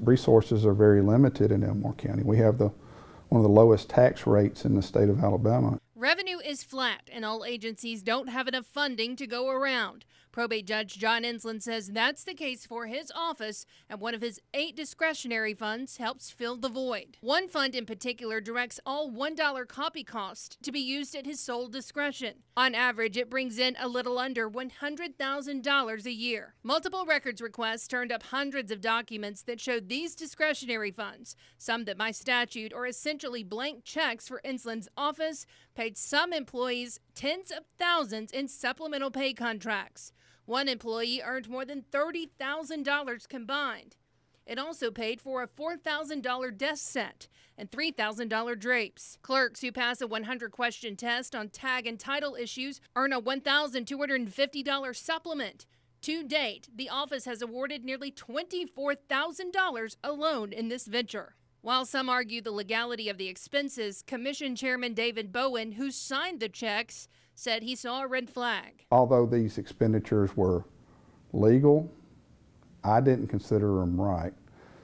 resources are very limited in Elmore County. We have one of the lowest tax rates in the state of Alabama. Revenue is flat, and all agencies don't have enough funding to go around. Probate Judge John Insland says that's the case for his office, and one of his 8 discretionary funds helps fill the void. One fund in particular directs all $1 copy cost to be used at his sole discretion. On average, it brings in a little under $100,000 a year. Multiple records requests turned up hundreds of documents that showed these discretionary funds, some that by statute are essentially blank checks for Insland's office, paid some employees tens of thousands in supplemental pay contracts. One employee earned more than $30,000 combined. It also paid for a $4,000 desk set and $3,000 drapes. Clerks who pass a 100-question test on tag and title issues earn a $1,250 supplement. To date, the office has awarded nearly $24,000 alone in this venture. While some argue the legality of the expenses, Commission Chairman David Bowen, who signed the checks, said he saw a red flag. Although these expenditures were legal, I didn't consider them right.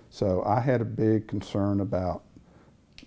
So I had a big concern about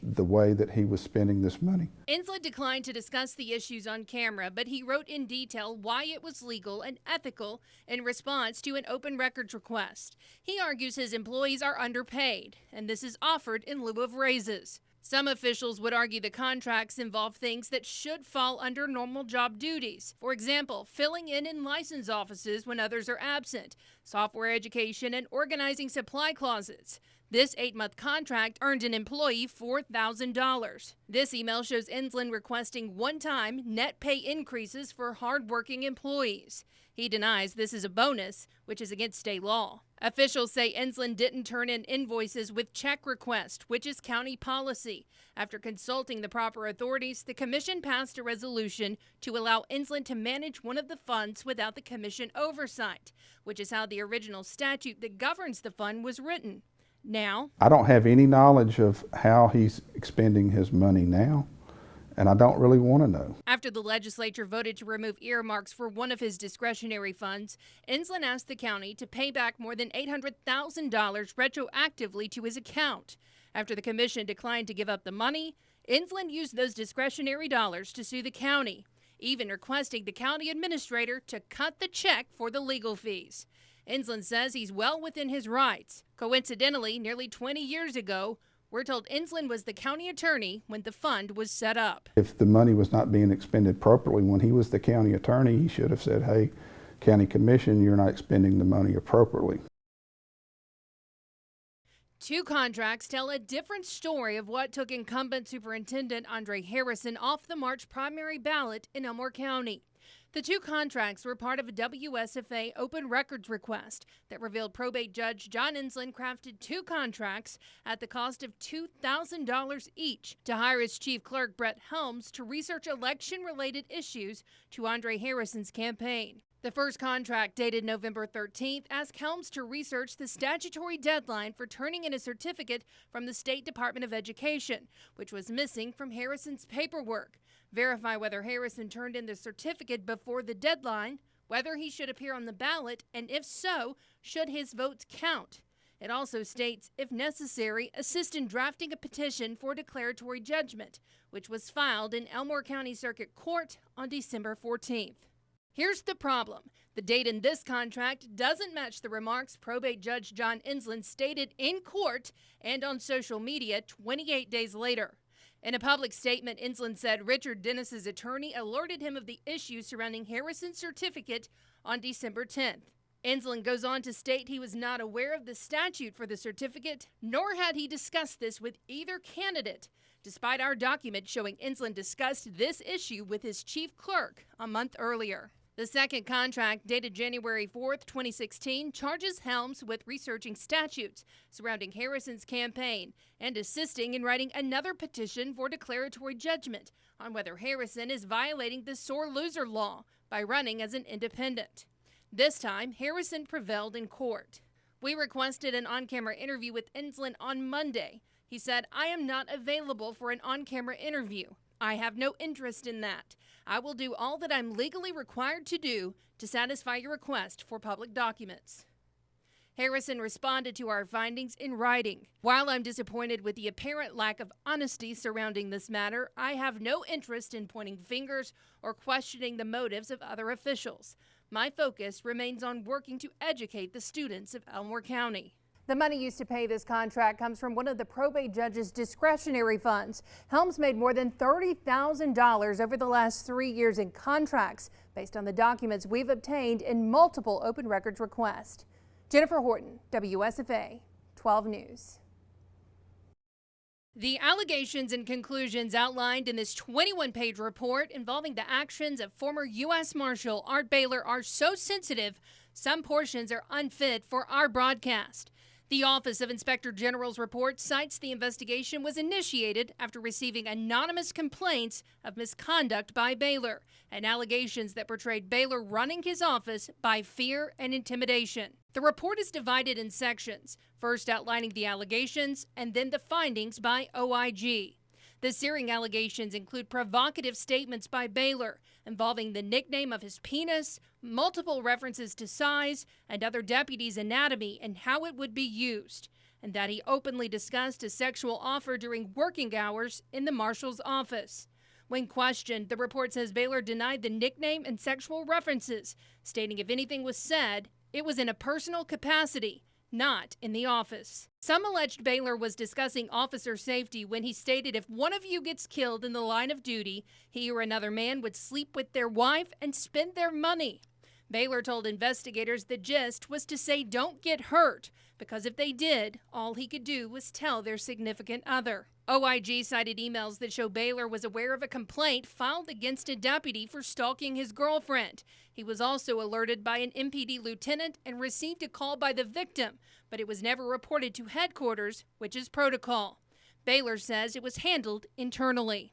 the way that he was spending this money. Insland declined to discuss the issues on camera, but he wrote in detail why it was legal and ethical in response to an open records request. He argues his employees are underpaid, and this is offered in lieu of raises. Some officials would argue the contracts involve things that should fall under normal job duties. For example, filling in license offices when others are absent, software education, and organizing supply closets. This 8-month contract earned an employee $4,000. This email shows Insland requesting one-time net pay increases for hard-working employees. He denies this is a bonus, which is against state law. Officials say Insland didn't turn in invoices with check request, which is county policy. After consulting the proper authorities, the commission passed a resolution to allow Insland to manage one of the funds without the commission oversight, which is how the original statute that governs the fund was written. Now, I don't have any knowledge of how he's expending his money now, and I don't really want to know. After the legislature voted to remove earmarks for one of his discretionary funds, Insland asked the county to pay back more than $800,000 retroactively to his account. After the commission declined to give up the money, Insland used those discretionary dollars to sue the county, even requesting the county administrator to cut the check for the legal fees. Insland says he's well within his rights. Coincidentally, nearly 20 years ago, we're told Insland was the county attorney when the fund was set up. If the money was not being expended properly when he was the county attorney, he should have said, hey, county commission, you're not expending the money appropriately. 2 contracts tell a different story of what took incumbent Superintendent Andre Harrison off the March primary ballot in Elmore County. The 2 contracts were part of a WSFA open records request that revealed probate judge John Insland crafted 2 contracts at the cost of $2,000 each to hire his chief clerk, Brett Helms, to research election-related issues to Andre Harrison's campaign. The first contract, dated November 13th, asked Helms to research the statutory deadline for turning in a certificate from the State Department of Education, which was missing from Harrison's paperwork. Verify whether Harrison turned in the certificate before the deadline, whether he should appear on the ballot, and if so, should his votes count. It also states, if necessary, assist in drafting a petition for declaratory judgment, which was filed in Elmore County Circuit Court on December 14th. Here's the problem. The date in this contract doesn't match the remarks probate judge John Insland stated in court and on social media 28 days later. In a public statement, Insland said Richard Dennis's attorney alerted him of the issues surrounding Harrison's certificate on December 10th. Insland goes on to state he was not aware of the statute for the certificate, nor had he discussed this with either candidate, despite our document showing Insland discussed this issue with his chief clerk a month earlier. The second contract, dated January 4th, 2016, charges Helms with researching statutes surrounding Harrison's campaign and assisting in writing another petition for declaratory judgment on whether Harrison is violating the sore loser law by running as an independent. This time, Harrison prevailed in court. We requested an on-camera interview with Insland on Monday. He said, "I am not available for an on-camera interview. I have no interest in that. I will do all that I'm legally required to do to satisfy your request for public documents." Harrison responded to our findings in writing. While I'm disappointed with the apparent lack of honesty surrounding this matter, I have no interest in pointing fingers or questioning the motives of other officials. My focus remains on working to educate the students of Elmore County. The money used to pay this contract comes from one of the probate judge's discretionary funds. Helms made more than $30,000 over the last 3 years in contracts based on the documents we've obtained in multiple open records requests. Jennifer Horton, WSFA 12 News. The allegations and conclusions outlined in this 21-page report involving the actions of former U.S. Marshal Art Baylor are so sensitive, some portions are unfit for our broadcast. The Office of Inspector General's report cites the investigation was initiated after receiving anonymous complaints of misconduct by Baylor and allegations that portrayed Baylor running his office by fear and intimidation. The report is divided in sections, first outlining the allegations and then the findings by OIG. The searing allegations include provocative statements by Baylor involving the nickname of his penis, multiple references to size and other deputies' anatomy and how it would be used, and that he openly discussed a sexual offer during working hours in the marshal's office. When questioned, the report says Baylor denied the nickname and sexual references, stating if anything was said, it was in a personal capacity, not in the office. Some alleged Baylor was discussing officer safety when he stated if one of you gets killed in the line of duty, he or another man would sleep with their wife and spend their money. Baylor told investigators the gist was to say don't get hurt, because if they did, all he could do was tell their significant other. OIG cited emails that show Baylor was aware of a complaint filed against a deputy for stalking his girlfriend. He was also alerted by an MPD lieutenant and received a call by the victim, but it was never reported to headquarters, which is protocol. Baylor says it was handled internally.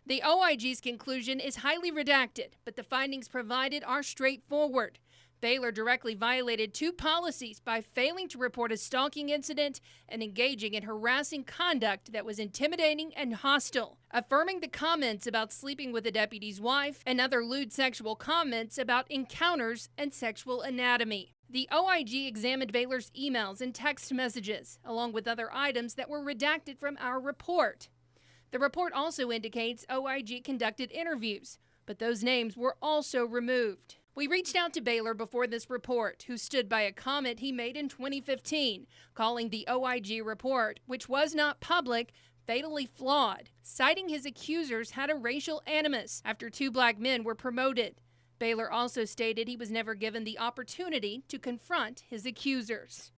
The OIG's conclusion is highly redacted, but the findings provided are straightforward. Baylor directly violated 2 policies by failing to report a stalking incident and engaging in harassing conduct that was intimidating and hostile, affirming the comments about sleeping with a deputy's wife and other lewd sexual comments about encounters and sexual anatomy. The OIG examined Baylor's emails and text messages, along with other items that were redacted from our report. The report also indicates OIG conducted interviews, but those names were also removed. We reached out to Baylor before this report, who stood by a comment he made in 2015, calling the OIG report, which was not public, fatally flawed, citing his accusers had a racial animus after 2 black men were promoted. Baylor also stated he was never given the opportunity to confront his accusers.